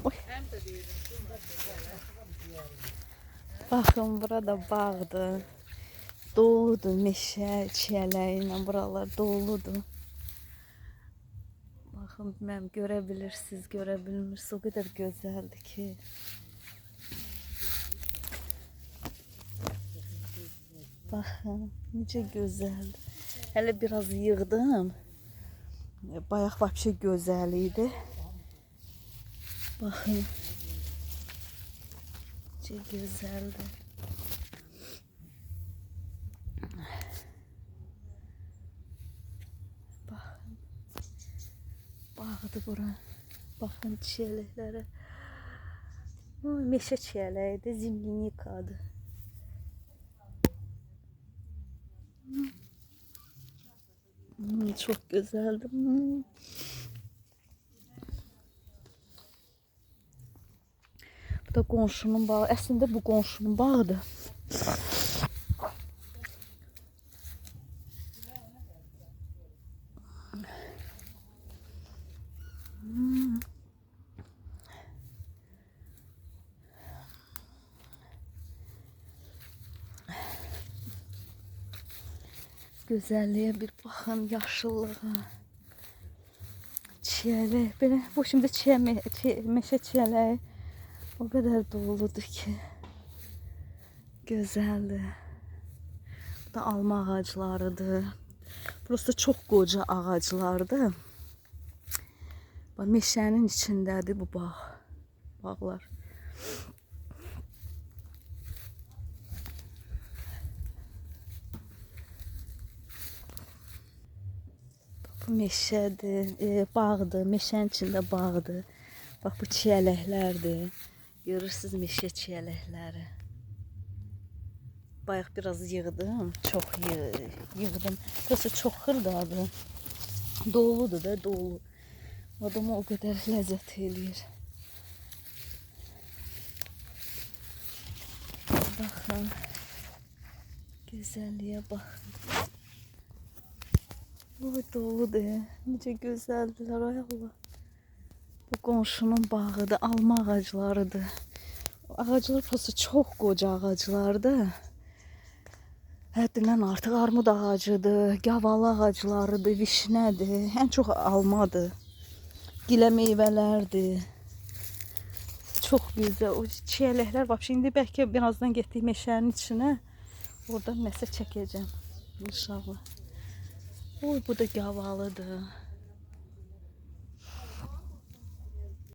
Oy. Bakın burada bağdır. Doludur meşə, çiyələklə buralar doludur. Bakın bilmem görebilirsiniz, görebilmirsiniz. O kadar güzeldi ki. Bakın necə gözəldir. Hələ biraz yığdım. Bayaq vəbşə gözəl idi. Bakın. Necə gözəldir. Bakın. Bağdır bura. Bakın çiyələklərə. Meşə çiyələyidir, zimlinikadır. Çok güzeldi. Bu da qonşunun bağı. Aslında bu qonşunun bağıdır. Güzelliğe bir bakın, yaşıllığa. Çiyələk, belə bu şimdi meşə çiyələyi o kadar doludur ki. Güzeldir. Bu da alma ağaclarıdır. Burası çok koca ağaclardır. Bak meşənin içindədir bu bağ. Bağlar. Meşədir, bağdır, meşənin içində bağdır. Bax bu çiyələklərdir. Görürsünüz meşə çiyələkləri. Bayaq biraz yığdım, çox yığdım. Burası çox xırdadır. Doludur da, dolu. Adamı o qədər ləzzət eləyir. Baxın. Gözəlliyə baxın. Bu doludur. Necə gözəldirlər, ay Allah. Bu qonşunun bağıdır, alma ağaclarıdır. Ağaclar burası çox qoca ağaclardır. Həddindən artıq armud ağacıdır, gavalı ağaclarıdır, vişnədir. Ən çox almadır. Gilə meyvələrdir. Çox gözəl. O çiyələklər var. İndi bəlkə birazdan getdik meşənin içinə. Oradan nəsə çəkəcəm. İnşallah. Oy bu da gavalıdır.